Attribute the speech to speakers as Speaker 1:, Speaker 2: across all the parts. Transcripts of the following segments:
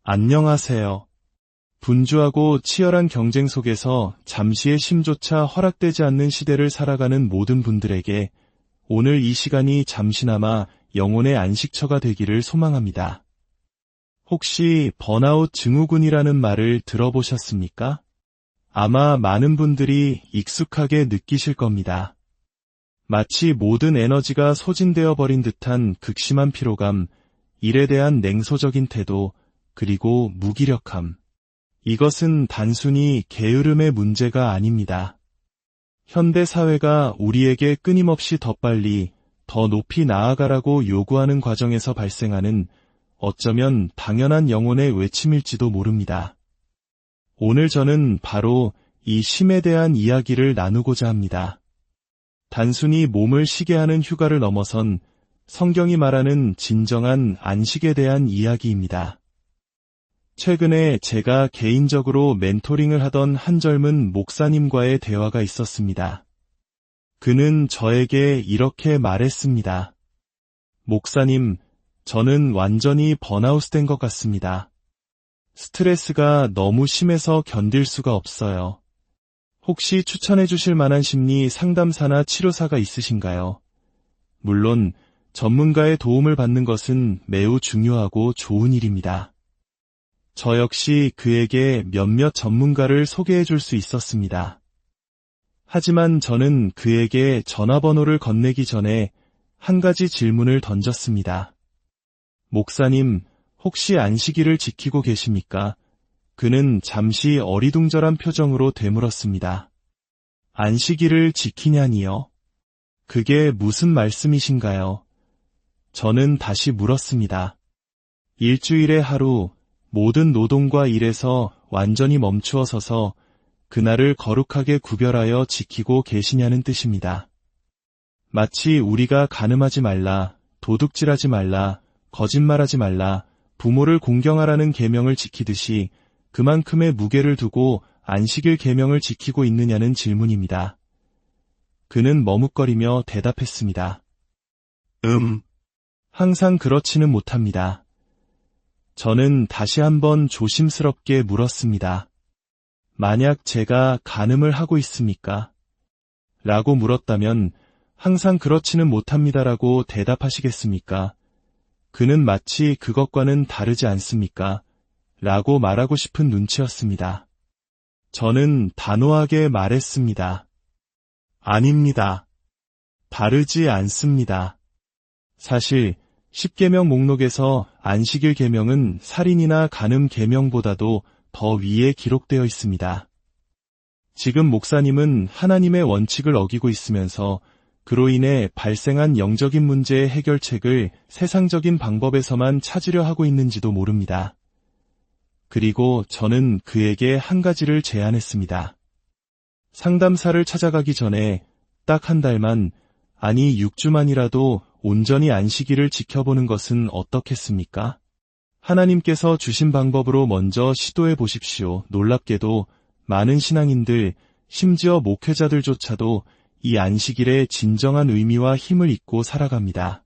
Speaker 1: 안녕하세요. 분주하고 치열한 경쟁 속에서 잠시의 쉼조차 허락되지 않는 시대를 살아가는 모든 분들에게 오늘 이 시간이 잠시나마 영혼의 안식처가 되기를 소망합니다. 혹시 번아웃 증후군이라는 말을 들어보셨습니까? 아마 많은 분들이 익숙하게 느끼실 겁니다. 마치 모든 에너지가 소진되어 버린 듯한 극심한 피로감, 일에 대한 냉소적인 태도, 그리고 무기력함. 이것은 단순히 게으름의 문제가 아닙니다. 현대 사회가 우리에게 끊임없이 더 빨리, 더 높이 나아가라고 요구하는 과정에서 발생하는 어쩌면 당연한 영혼의 외침일지도 모릅니다. 오늘 저는 바로 이 쉼에 대한 이야기를 나누고자 합니다. 단순히 몸을 쉬게 하는 휴가를 넘어선 성경이 말하는 진정한 안식에 대한 이야기입니다. 최근에 제가 개인적으로 멘토링을 하던 한 젊은 목사님과의 대화가 있었습니다. 그는 저에게 이렇게 말했습니다. 목사님, 저는 완전히 번아웃된 것 같습니다. 스트레스가 너무 심해서 견딜 수가 없어요. 혹시 추천해 주실 만한 심리 상담사나 치료사가 있으신가요? 물론 전문가의 도움을 받는 것은 매우 중요하고 좋은 일입니다. 저 역시 그에게 몇몇 전문가를 소개해 줄 수 있었습니다. 하지만 저는 그에게 전화번호를 건네기 전에 한 가지 질문을 던졌습니다. 목사님, 혹시 안식일을 지키고 계십니까? 그는 잠시 어리둥절한 표정으로 되물었습니다. 안식일을 지키냐니요? 그게 무슨 말씀이신가요? 저는 다시 물었습니다. 일주일에 하루, 모든 노동과 일에서 완전히 멈추어 서서 그날을 거룩하게 구별하여 지키고 계시냐는 뜻입니다. 마치 우리가 간음하지 말라, 도둑질하지 말라, 거짓말하지 말라, 부모를 공경하라는 계명을 지키듯이 그만큼의 무게를 두고 안식일 계명을 지키고 있느냐는 질문입니다. 그는 머뭇거리며 대답했습니다. 항상 그렇지는 못합니다. 저는 다시 한번 조심스럽게 물었습니다. 만약 제가 간음을 하고 있습니까? 라고 물었다면 항상 그렇지는 못합니다라고 대답하시겠습니까? 그는 마치 그것과는 다르지 않습니까? 라고 말하고 싶은 눈치였습니다. 저는 단호하게 말했습니다. 아닙니다. 다르지 않습니다. 사실 10계명 목록에서 안식일 계명은 살인이나 간음 계명보다도 더 위에 기록되어 있습니다. 지금 목사님은 하나님의 원칙을 어기고 있으면서 그로 인해 발생한 영적인 문제의 해결책을 세상적인 방법에서만 찾으려 하고 있는지도 모릅니다. 그리고 저는 그에게 한 가지를 제안했습니다. 상담사를 찾아가기 전에 딱 한 달만, 아니 6주만이라도 온전히 안식일을 지켜보는 것은 어떻겠습니까? 하나님께서 주신 방법으로 먼저 시도해 보십시오. 놀랍게도 많은 신앙인들, 심지어 목회자들조차도 이 안식일의 진정한 의미와 힘을 잊고 살아갑니다.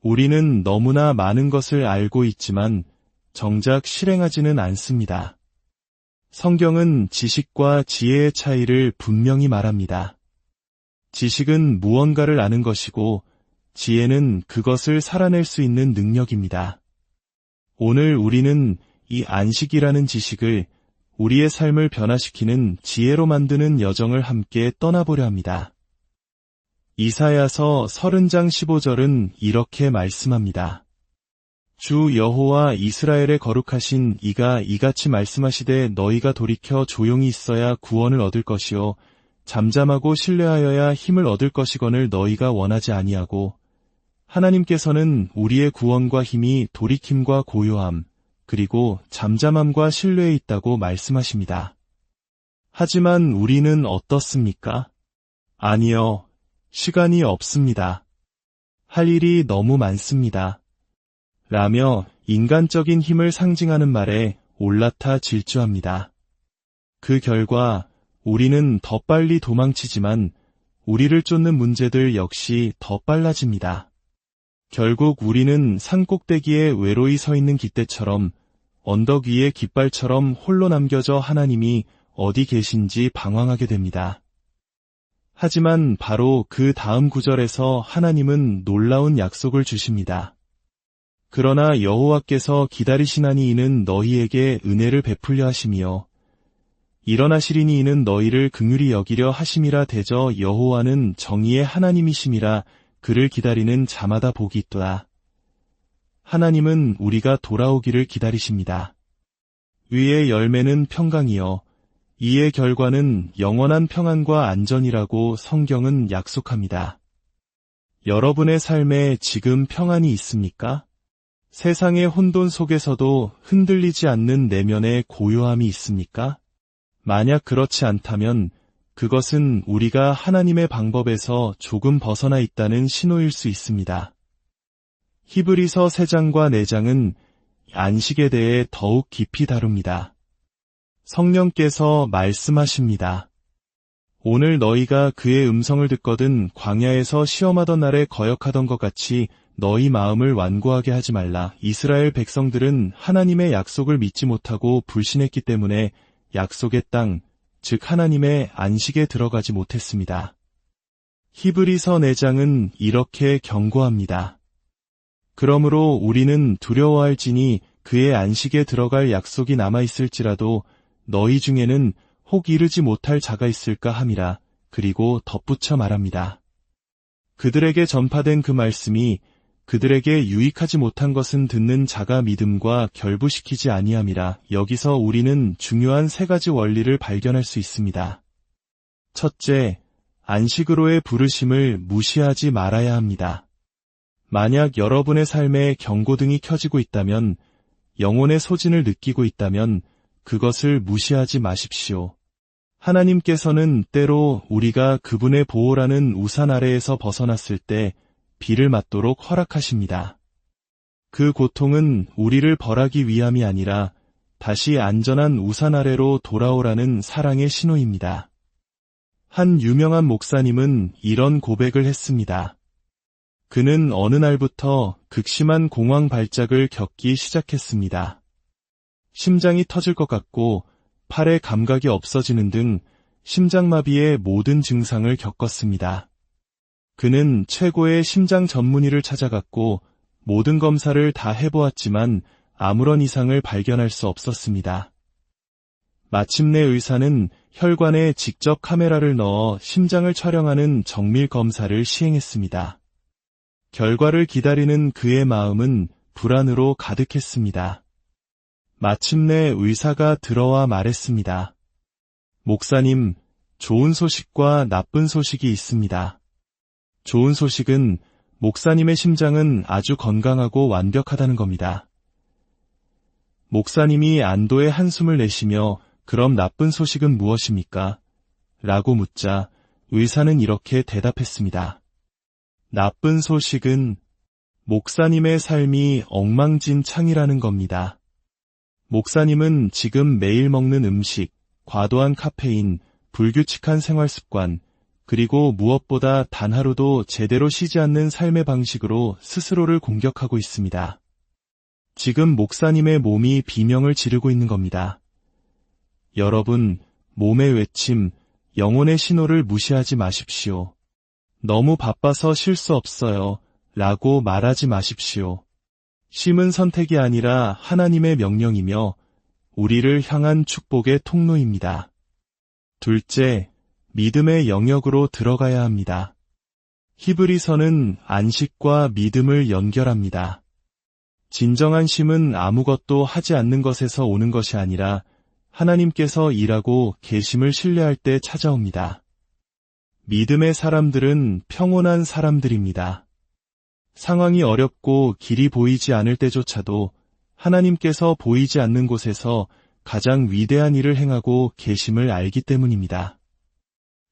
Speaker 1: 우리는 너무나 많은 것을 알고 있지만 정작 실행하지는 않습니다. 성경은 지식과 지혜의 차이를 분명히 말합니다. 지식은 무언가를 아는 것이고 지혜는 그것을 살아낼 수 있는 능력입니다. 오늘 우리는 이 안식이라는 지식을 우리의 삶을 변화시키는 지혜로 만드는 여정을 함께 떠나보려 합니다. 이사야서 30장 15절은 이렇게 말씀합니다. 주 여호와 이스라엘의 거룩하신 이가 이같이 말씀하시되 너희가 돌이켜 조용히 있어야 구원을 얻을 것이요 잠잠하고 신뢰하여야 힘을 얻을 것이거늘 너희가 원하지 아니하고 하나님께서는 우리의 구원과 힘이 돌이킴과 고요함, 그리고 잠잠함과 신뢰에 있다고 말씀하십니다. 하지만 우리는 어떻습니까? 아니요, 시간이 없습니다. 할 일이 너무 많습니다. 라며 인간적인 힘을 상징하는 말에 올라타 질주합니다. 그 결과 우리는 더 빨리 도망치지만 우리를 쫓는 문제들 역시 더 빨라집니다. 결국 우리는 산꼭대기에 외로이 서 있는 깃대처럼 언덕 위의 깃발처럼 홀로 남겨져 하나님이 어디 계신지 방황하게 됩니다. 하지만 바로 그 다음 구절에서 하나님은 놀라운 약속을 주십니다. 그러나 여호와께서 기다리시나니 이는 너희에게 은혜를 베풀려 하심이요 일어나시리니 이는 너희를 긍휼히 여기려 하심이라. 대저 여호와는 정의의 하나님이심이라. 그를 기다리는 자마다 복이 있도다. 하나님은 우리가 돌아오기를 기다리십니다. 의의 열매는 평강이요 이의 결과는 영원한 평안과 안전이라고 성경은 약속합니다. 여러분의 삶에 지금 평안이 있습니까? 세상의 혼돈 속에서도 흔들리지 않는 내면의 고요함이 있습니까? 만약 그렇지 않다면 그것은 우리가 하나님의 방법에서 조금 벗어나 있다는 신호일 수 있습니다. 히브리서 3장과 4장은 안식에 대해 더욱 깊이 다룹니다. 성령께서 말씀하십니다. 오늘 너희가 그의 음성을 듣거든 광야에서 시험하던 날에 거역하던 것 같이 너희 마음을 완고하게 하지 말라. 이스라엘 백성들은 하나님의 약속을 믿지 못하고 불신했기 때문에 약속의 땅, 즉 하나님의 안식에 들어가지 못했습니다. 히브리서 4장은 이렇게 경고합니다. 그러므로 우리는 두려워할지니 그의 안식에 들어갈 약속이 남아있을지라도 너희 중에는 혹 이르지 못할 자가 있을까 함이라. 그리고 덧붙여 말합니다. 그들에게 전파된 그 말씀이 그들에게 유익하지 못한 것은 듣는 자가 믿음과 결부시키지 아니함이라. 여기서 우리는 중요한 3가지 원리를 발견할 수 있습니다. 첫째, 안식으로의 부르심을 무시하지 말아야 합니다. 만약 여러분의 삶에 경고등이 켜지고 있다면, 영혼의 소진을 느끼고 있다면 그것을 무시하지 마십시오. 하나님께서는 때로 우리가 그분의 보호라는 우산 아래에서 벗어났을 때 비를 맞도록 허락하십니다. 그 고통은 우리를 벌하기 위함이 아니라 다시 안전한 우산 아래로 돌아오라는 사랑의 신호입니다. 한 유명한 목사님은 이런 고백을 했습니다. 그는 어느 날부터 극심한 공황 발작을 겪기 시작했습니다. 심장이 터질 것 같고 팔의 감각이 없어지는 등 심장마비의 모든 증상을 겪었습니다. 그는 최고의 심장 전문의를 찾아갔고 모든 검사를 다 해보았지만 아무런 이상을 발견할 수 없었습니다. 마침내 의사는 혈관에 직접 카메라를 넣어 심장을 촬영하는 정밀 검사를 시행했습니다. 결과를 기다리는 그의 마음은 불안으로 가득했습니다. 마침내 의사가 들어와 말했습니다. 목사님, 좋은 소식과 나쁜 소식이 있습니다. 좋은 소식은 목사님의 심장은 아주 건강하고 완벽하다는 겁니다. 목사님이 안도의 한숨을 내쉬며 그럼 나쁜 소식은 무엇입니까? 라고 묻자 의사는 이렇게 대답했습니다. 나쁜 소식은 목사님의 삶이 엉망진창이라는 겁니다. 목사님은 지금 매일 먹는 음식, 과도한 카페인, 불규칙한 생활습관, 그리고 무엇보다 단 하루도 제대로 쉬지 않는 삶의 방식으로 스스로를 공격하고 있습니다. 지금 목사님의 몸이 비명을 지르고 있는 겁니다. 여러분, 몸의 외침, 영혼의 신호를 무시하지 마십시오. 너무 바빠서 쉴 수 없어요. 라고 말하지 마십시오. 쉼은 선택이 아니라 하나님의 명령이며 우리를 향한 축복의 통로입니다. 둘째, 믿음의 영역으로 들어가야 합니다. 히브리서는 안식과 믿음을 연결합니다. 진정한 쉼은 아무것도 하지 않는 것에서 오는 것이 아니라 하나님께서 일하고 계심을 신뢰할 때 찾아옵니다. 믿음의 사람들은 평온한 사람들입니다. 상황이 어렵고 길이 보이지 않을 때조차도 하나님께서 보이지 않는 곳에서 가장 위대한 일을 행하고 계심을 알기 때문입니다.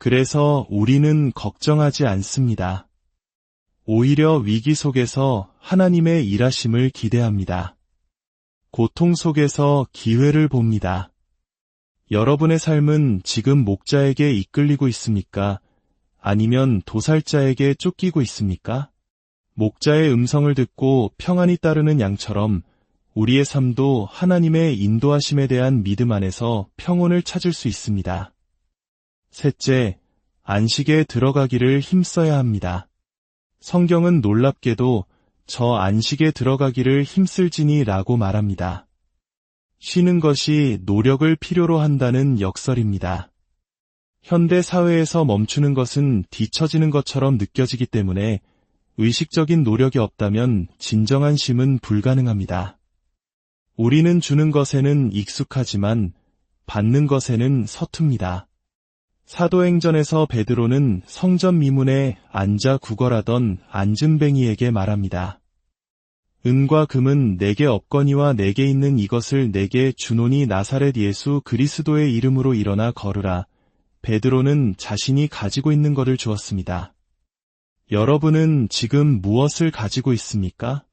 Speaker 1: 그래서 우리는 걱정하지 않습니다. 오히려 위기 속에서 하나님의 일하심을 기대합니다. 고통 속에서 기회를 봅니다. 여러분의 삶은 지금 목자에게 이끌리고 있습니까? 아니면 도살자에게 쫓기고 있습니까? 목자의 음성을 듣고 평안히 따르는 양처럼 우리의 삶도 하나님의 인도하심에 대한 믿음 안에서 평온을 찾을 수 있습니다. 셋째, 안식에 들어가기를 힘써야 합니다. 성경은 놀랍게도 저 안식에 들어가기를 힘쓸지니 라고 말합니다. 쉬는 것이 노력을 필요로 한다는 역설입니다. 현대 사회에서 멈추는 것은 뒤처지는 것처럼 느껴지기 때문에 의식적인 노력이 없다면 진정한 쉼은 불가능합니다. 우리는 주는 것에는 익숙하지만 받는 것에는 서툽니다. 사도행전에서 베드로는 성전 미문에 앉아 구걸하던 안진뱅이에게 말합니다. 은과 금은 내게 없거니와 내게 있는 이것을 내게 주노니 나사렛 예수 그리스도의 이름으로 일어나 걸으라. 베드로는 자신이 가지고 있는 것을 주었습니다. 여러분은 지금 무엇을 가지고 있습니까?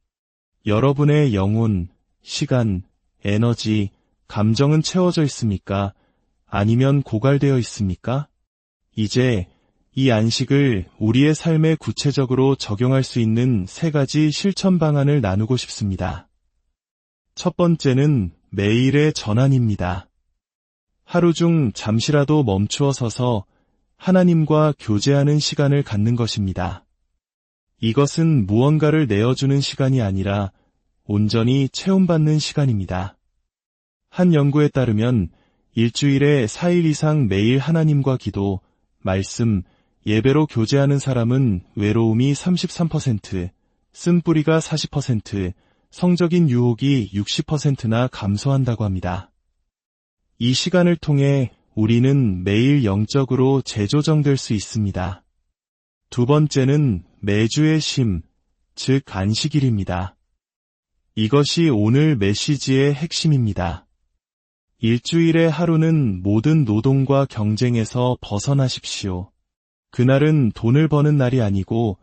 Speaker 1: 여러분의 영혼, 시간, 에너지, 감정은 채워져 있습니까? 아니면 고갈되어 있습니까? 이제 이 안식을 우리의 삶에 구체적으로 적용할 수 있는 3가지 실천 방안을 나누고 싶습니다. 첫 번째는 매일의 전환입니다. 하루 중 잠시라도 멈추어 서서 하나님과 교제하는 시간을 갖는 것입니다. 이것은 무언가를 내어주는 시간이 아니라 온전히 체험받는 시간입니다. 한 연구에 따르면 일주일에 4일 이상 매일 하나님과 기도, 말씀, 예배로 교제하는 사람은 외로움이 33%, 쓴뿌리가 40%, 성적인 유혹이 60%나 감소한다고 합니다. 이 시간을 통해 우리는 매일 영적으로 재조정될 수 있습니다. 두 번째는 매주의 쉼, 즉 안식일입니다. 이것이 오늘 메시지의 핵심입니다. 일주일의 하루는 모든 노동과 경쟁에서 벗어나십시오. 그날은 돈을 버는 날이 아니고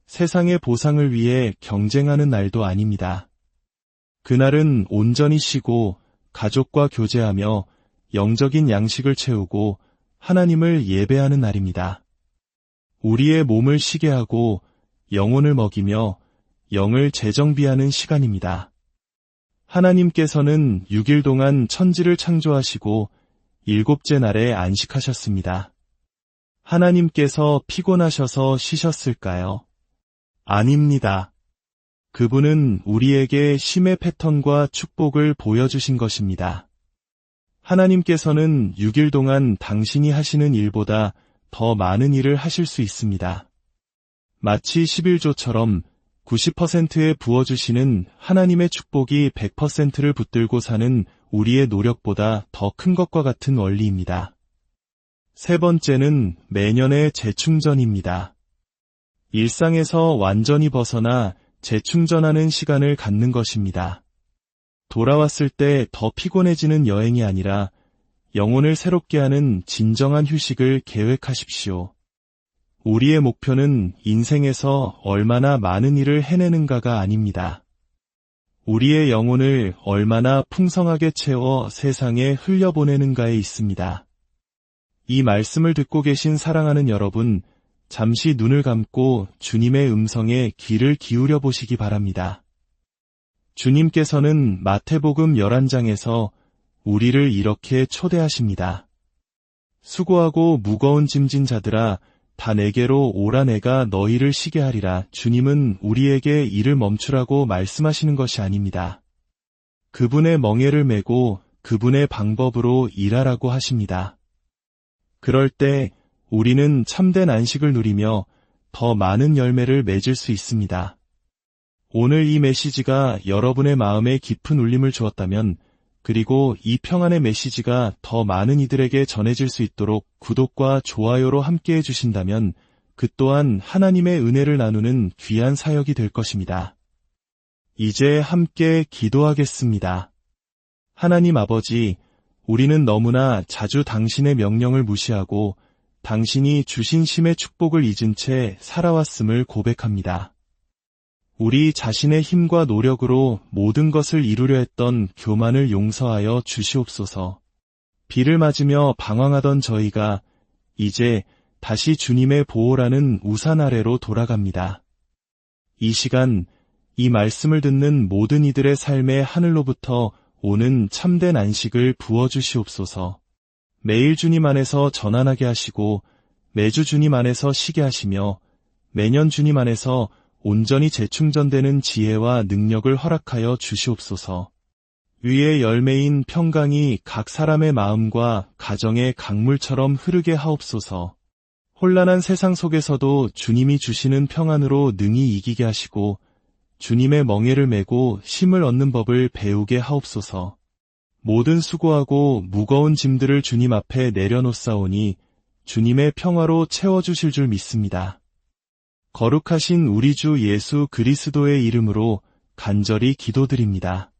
Speaker 1: 세상의 보상을 위해 경쟁하는 날도 아닙니다. 그날은 온전히 쉬고 가족과 교제하며 영적인 양식을 채우고 하나님을 예배하는 날입니다. 우리의 몸을 쉬게 하고 영혼을 먹이며 영을 재정비하는 시간입니다. 하나님께서는 6일 동안 천지를 창조하시고 7째 날에 안식하셨습니다. 하나님께서 피곤하셔서 쉬셨을까요? 아닙니다. 그분은 우리에게 쉼의 패턴과 축복을 보여주신 것입니다. 하나님께서는 6일 동안 당신이 하시는 일보다 더 많은 일을 하실 수 있습니다. 마치 11조처럼 90%에 부어주시는 하나님의 축복이 100%를 붙들고 사는 우리의 노력보다 더 큰 것과 같은 원리입니다. 세 번째는 매년의 재충전입니다. 일상에서 완전히 벗어나 재충전하는 시간을 갖는 것입니다. 돌아왔을 때 더 피곤해지는 여행이 아니라 영혼을 새롭게 하는 진정한 휴식을 계획하십시오. 우리의 목표는 인생에서 얼마나 많은 일을 해내는가가 아닙니다. 우리의 영혼을 얼마나 풍성하게 채워 세상에 흘려보내는가에 있습니다. 이 말씀을 듣고 계신 사랑하는 여러분, 잠시 눈을 감고 주님의 음성에 귀를 기울여 보시기 바랍니다. 주님께서는 마태복음 11장에서 우리를 이렇게 초대하십니다. 수고하고 무거운 짐진 자들아, 다 내게로 오라 내가 너희를 쉬게 하리라. 주님은 우리에게 일을 멈추라고 말씀하시는 것이 아닙니다. 그분의 멍에를 메고 그분의 방법으로 일하라고 하십니다. 그럴 때 우리는 참된 안식을 누리며 더 많은 열매를 맺을 수 있습니다. 오늘 이 메시지가 여러분의 마음에 깊은 울림을 주었다면, 그리고 이 평안의 메시지가 더 많은 이들에게 전해질 수 있도록 구독과 좋아요로 함께해 주신다면 그 또한 하나님의 은혜를 나누는 귀한 사역이 될 것입니다. 이제 함께 기도하겠습니다. 하나님 아버지, 우리는 너무나 자주 당신의 명령을 무시하고 당신이 주신 쉼의 축복을 잊은 채 살아왔음을 고백합니다. 우리 자신의 힘과 노력으로 모든 것을 이루려 했던 교만을 용서하여 주시옵소서. 비를 맞으며 방황하던 저희가 이제 다시 주님의 보호라는 우산 아래로 돌아갑니다. 이 시간 이 말씀을 듣는 모든 이들의 삶에 하늘로부터 오는 참된 안식을 부어주시옵소서. 매일 주님 안에서 전환하게 하시고 매주 주님 안에서 쉬게 하시며 매년 주님 안에서 온전히 재충전되는 지혜와 능력을 허락하여 주시옵소서. 위의 열매인 평강이 각 사람의 마음과 가정의 강물처럼 흐르게 하옵소서. 혼란한 세상 속에서도 주님이 주시는 평안으로 능히 이기게 하시고 주님의 멍에를 메고 힘을 얻는 법을 배우게 하옵소서. 모든 수고하고 무거운 짐들을 주님 앞에 내려놓사오니 주님의 평화로 채워주실 줄 믿습니다. 거룩하신 우리 주 예수 그리스도의 이름으로 간절히 기도드립니다.